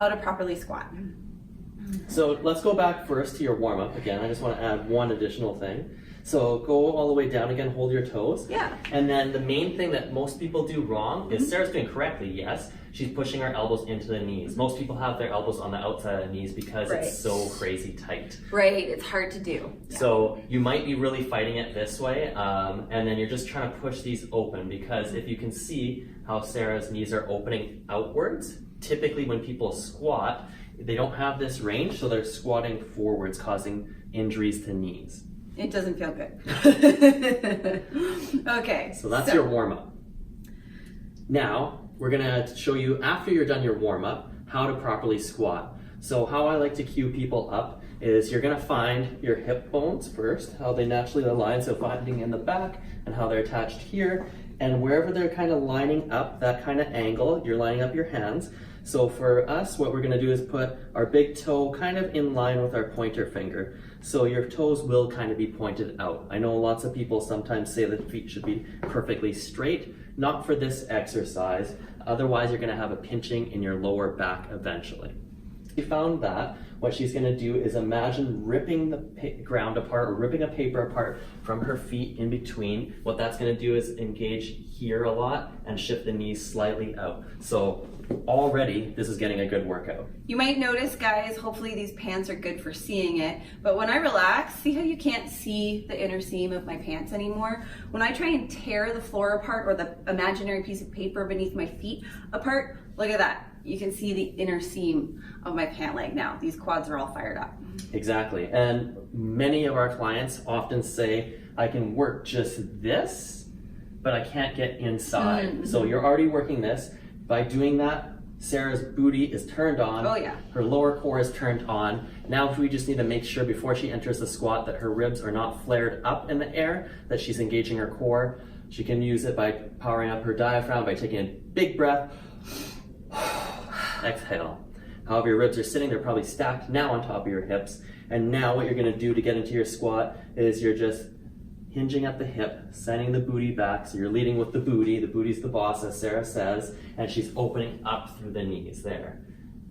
How to properly squat. So let's go back first to your warm-up again. I just want to add one additional thing. So go all the way down again, hold your toes. Yeah. And then the main thing that most people do wrong is Sarah's doing correctly, yes. She's pushing her elbows into the knees. Most people have their elbows on the outside of the knees because it's so crazy tight. Right, it's hard to do. Yeah. So you might be really fighting it this way, and then you're just trying to push these open, because if you can see how Sarah's knees are opening outwards, typically when people squat, they don't have this range, so they're squatting forwards, causing injuries to knees. It doesn't feel good. Okay. So that's your warm-up. Now, we're gonna show you, after you're done your warm-up, how to properly squat. So how I like to cue people up is you're gonna find your hip bones first, how they naturally align, so finding in the back and how they're attached here. And wherever they're kind of lining up, that kind of angle, you're lining up your hands. So for us, what we're gonna do is put our big toe kind of in line with our pointer finger. So your toes will kind of be pointed out. I know lots of people sometimes say that the feet should be perfectly straight. Not for this exercise. Otherwise, you're gonna have a pinching in your lower back eventually. If you found that, what she's gonna do is imagine ripping the ground apart, or ripping a paper apart from her feet in between. What that's gonna do is engage here a lot and shift the knees slightly out. So already, this is getting a good workout. You might notice, guys, hopefully these pants are good for seeing it, but when I relax, see how you can't see the inner seam of my pants anymore? When I try and tear the floor apart, or the imaginary piece of paper beneath my feet apart, look at that. You can see the inner seam of my pant leg now. These quads are all fired up. Exactly, and many of our clients often say, I can work just this, but I can't get inside. Mm-hmm. So you're already working this. By doing that, Sarah's booty is turned on. Oh yeah. Her lower core is turned on. Now we just need to make sure before she enters the squat that her ribs are not flared up in the air, that she's engaging her core. She can use it by powering up her diaphragm, by taking a big breath. Exhale. However, your ribs are sitting, they're probably stacked now on top of your hips. And now what you're gonna do to get into your squat is you're just hinging at the hip, sending the booty back. So you're leading with the booty. The booty's the boss, as Sarah says, and she's opening up through the knees there.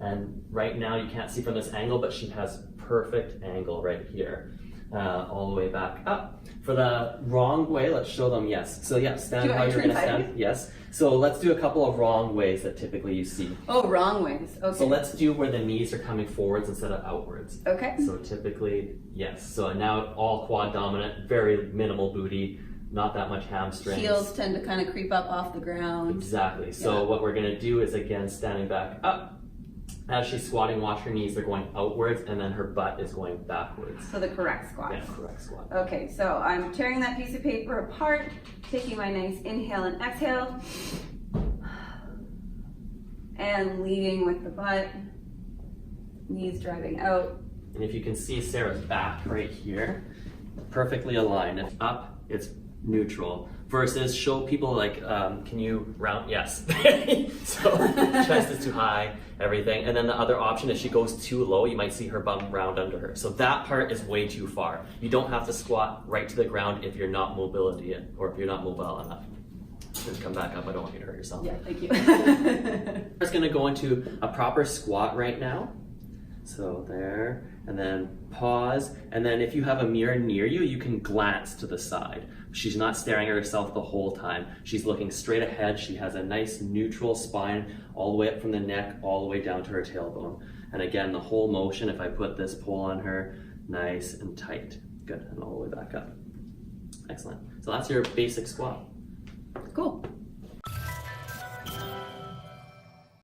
And right now you can't see from this angle, but she has perfect angle right here, all the way back up. For the wrong way, let's show them, yes. So yeah, stand how you're gonna stand, yes. So let's do a couple of wrong ways that typically you see. Oh, wrong ways, okay. So let's do where the knees are coming forwards instead of outwards. Okay. So typically, yes. So now all quad dominant, very minimal booty, not that much hamstrings. Heels tend to kind of creep up off the ground. Exactly. So what we're gonna do is, again, standing back up. As she's squatting, watch her knees, they're going outwards, and then her butt is going backwards. So the correct squat. Yeah, correct squat. Okay, so I'm tearing that piece of paper apart, taking my nice inhale and exhale, and leading with the butt, knees driving out. And if you can see Sarah's back right here, perfectly aligned. If up, it's neutral. Versus show people like, can you round? Yes. So chest is too high, everything. And then the other option, if she goes too low, you might see her bum round under her. So that part is way too far. You don't have to squat right to the ground if you're not mobility or if you're not mobile enough. Just come back up. I don't want you to hurt yourself. Yeah, thank you. We're just gonna go into a proper squat right now. So there, and then pause, and then if you have a mirror near you, you can glance to the side. She's not staring at herself the whole time. She's looking straight ahead. She has a nice neutral spine all the way up from the neck, all the way down to her tailbone. And again, the whole motion, if I put this pole on her, nice and tight. Good, and all the way back up. Excellent. So that's your basic squat. Cool.